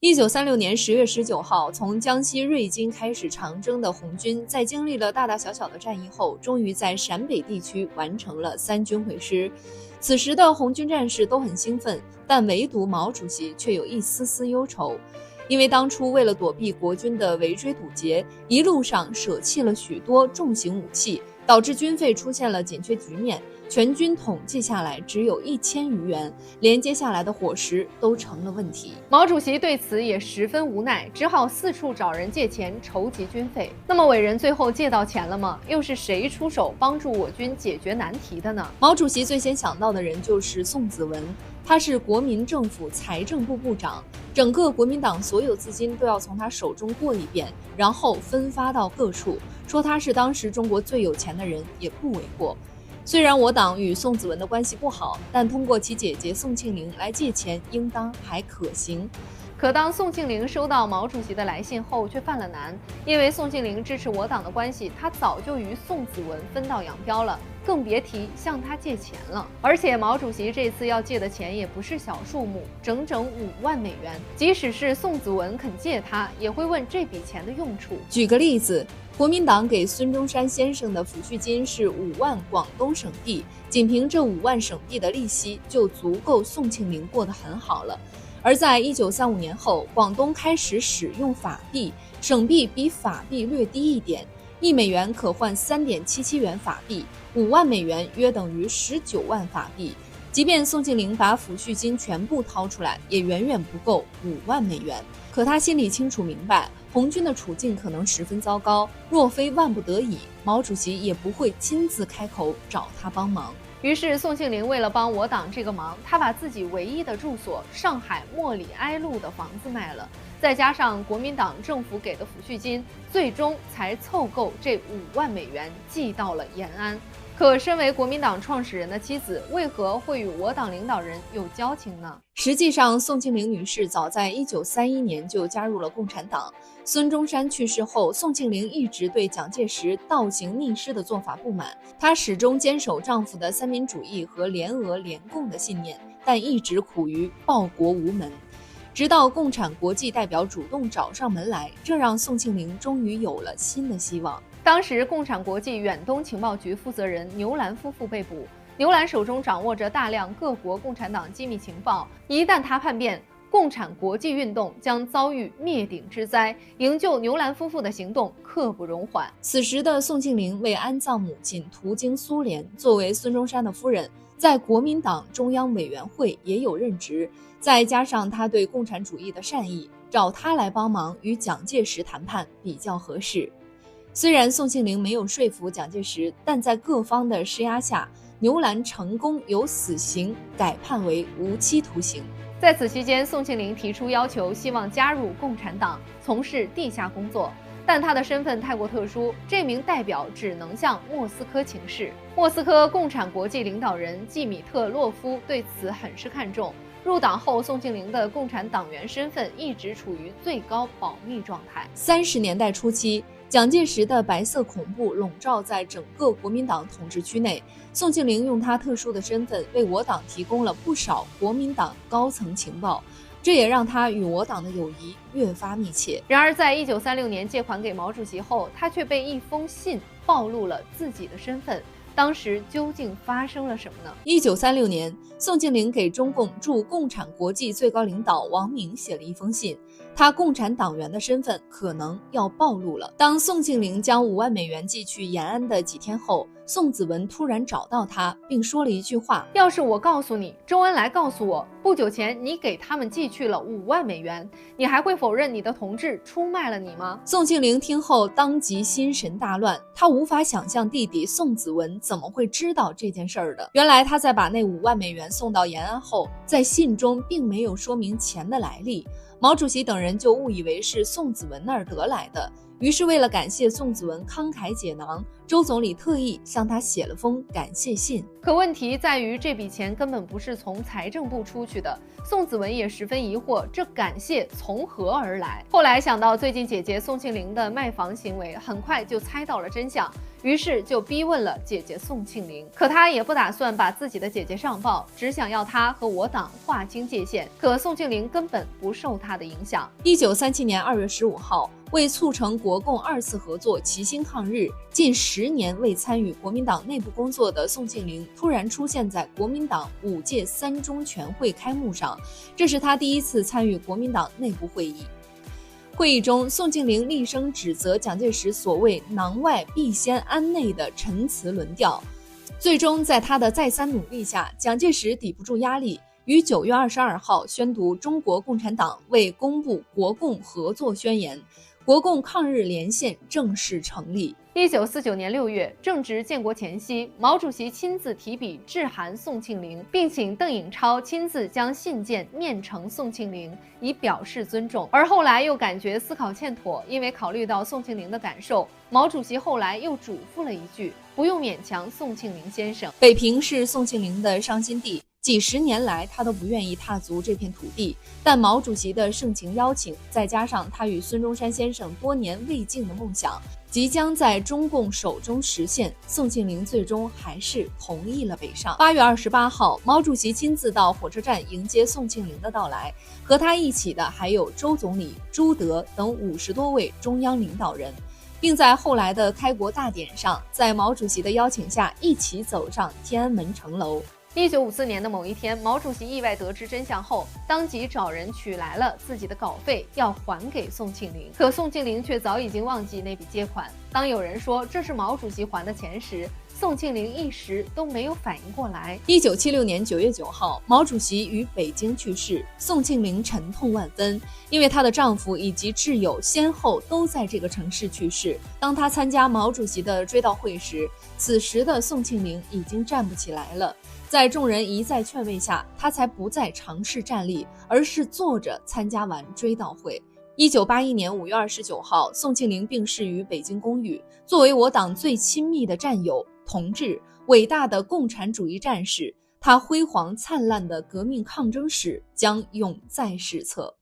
1936年10月19号，从江西瑞金开始长征的红军，在经历了大大小小的战役后，终于在陕北地区完成了3军会师。此时的红军战士都很兴奋，但唯独毛主席却有一丝丝忧愁，因为当初为了躲避国军的围追堵截，一路上舍弃了许多重型武器，导致军费出现了紧缺局面。全军统计下来只有1000余元，连接下来的伙食都成了问题。毛主席对此也十分无奈，只好四处找人借钱筹集军费。那么伟人最后借到钱了吗？又是谁出手帮助我军解决难题的呢？毛主席最先想到的人就是宋子文，他是国民政府财政部部长，整个国民党所有资金都要从他手中过一遍，然后分发到各处，说他是当时中国最有钱的人也不为过。虽然我党与宋子文的关系不好，但通过其姐姐宋庆龄来借钱，应当还可行。可当宋庆龄收到毛主席的来信后，却犯了难，因为宋庆龄支持我党的关系，他早就与宋子文分道扬镳了，更别提向他借钱了。而且毛主席这次要借的钱也不是小数目，整整5万美元。即使是宋子文肯借他，也会问这笔钱的用处。举个例子，国民党给孙中山先生的抚恤金是5万广东省币，仅凭这5万省币的利息就足够宋庆龄过得很好了。而在1935年后，广东开始使用法币，省币比法币略低一点，1美元可换3.77元法币，5万美元约等于19万法币。即便宋庆龄把抚恤金全部掏出来，也远远不够5万美元。可他心里清楚明白，红军的处境可能十分糟糕，若非万不得已，毛主席也不会亲自开口找他帮忙。于是宋庆龄为了帮我党这个忙，他把自己唯一的住所上海莫里埃路的房子卖了，再加上国民党政府给的抚恤金，最终才凑够这5万美元寄到了延安。可身为国民党创始人的妻子，为何会与我党领导人有交情呢？实际上，宋庆龄女士早在1931年就加入了共产党。孙中山去世后，宋庆龄一直对蒋介石倒行逆施的做法不满，她始终坚守丈夫的三民主义和联俄联共的信念，但一直苦于报国无门。直到共产国际代表主动找上门来，这让宋庆龄终于有了新的希望。当时共产国际远东情报局负责人牛兰夫妇被捕，牛兰手中掌握着大量各国共产党机密情报，一旦他叛变，共产国际运动将遭遇灭顶之灾，营救牛兰夫妇的行动刻不容缓。此时的宋庆龄为安葬母亲途经苏联，作为孙中山的夫人，在国民党中央委员会也有任职，再加上他对共产主义的善意，找他来帮忙与蒋介石谈判比较合适。虽然宋庆龄没有说服蒋介石，但在各方的施压下，牛兰成功由死刑改判为无期徒刑。在此期间，宋庆龄提出要求，希望加入共产党，从事地下工作。但他的身份太过特殊，这名代表只能向莫斯科请示。莫斯科共产国际领导人季米特洛夫对此很是看重。入党后，宋庆龄的共产党员身份一直处于最高保密状态。30年代初期，蒋介石的白色恐怖笼罩在整个国民党统治区内，宋庆龄用他特殊的身份为我党提供了不少国民党高层情报，这也让他与我党的友谊越发密切。然而在1936年借款给毛主席后，他却被一封信暴露了自己的身份。当时究竟发生了什么呢？1936年，宋庆龄给中共驻共产国际最高领导王明写了一封信，他共产党员的身份可能要暴露了。当宋庆龄将5万美元寄去延安的几天后，宋子文突然找到他，并说了一句话：要是我告诉你，周恩来告诉我，不久前你给他们寄去了5万美元，你还会否认你的同志出卖了你吗？宋庆龄听后当即心神大乱，他无法想象弟弟宋子文怎么会知道这件事儿的。原来他在把那5万美元送到延安后，在信中并没有说明钱的来历，毛主席等人就误以为是宋子文那儿得来的。于是为了感谢宋子文慷慨解囊，周总理特意向他写了封感谢信。可问题在于，这笔钱根本不是从财政部出去的。宋子文也十分疑惑，这感谢从何而来？后来想到最近姐姐宋庆龄的卖房行为，很快就猜到了真相。于是就逼问了姐姐宋庆龄。可他也不打算把自己的姐姐上报，只想要她和我党划清界限。可宋庆龄根本不受他的影响。1937年2月15号，为促成国共2次合作齐心抗日，近10年未参与国民党内部工作的宋庆龄突然出现在国民党5届3中全会开幕上，这是他第一次参与国民党内部会议。会议中，宋庆龄厉声指责蒋介石所谓“囊外必先安内”的陈词论调。最终，在他的再三努力下，蒋介石抵不住压力，于9月22号宣读中国共产党为公布国共合作宣言，国共抗日连线正式成立。1949年6月，正值建国前夕，毛主席亲自提笔致函宋庆龄，并请邓颖超亲自将信件面呈宋庆龄，以表示尊重。而后来又感觉思考欠妥，因为考虑到宋庆龄的感受，毛主席后来又嘱咐了一句：不用勉强宋庆龄先生。北平是宋庆龄的伤心地，几十年来他都不愿意踏足这片土地，但毛主席的盛情邀请，再加上他与孙中山先生多年未竟的梦想即将在中共手中实现，宋庆龄最终还是同意了北上。8月28号，毛主席亲自到火车站迎接宋庆龄的到来，和他一起的还有周总理、朱德等50多位中央领导人，并在后来的开国大典上，在毛主席的邀请下一起走上天安门城楼。1954年的某一天，毛主席意外得知真相后，当即找人取来了自己的稿费，要还给宋庆龄。可宋庆龄却早已经忘记那笔借款。当有人说这是毛主席还的钱时，宋庆龄一时都没有反应过来。1976年9月9号，毛主席于北京去世，宋庆龄沉痛万分，因为她的丈夫以及挚友先后都在这个城市去世。当她参加毛主席的追悼会时，此时的宋庆龄已经站不起来了。在众人一再劝慰下，他才不再尝试站立，而是坐着参加完追悼会。1981年5月29号，宋庆龄病逝于北京公寓。作为我党最亲密的战友、同志、伟大的共产主义战士，他辉煌灿烂的革命抗争史将永在史册。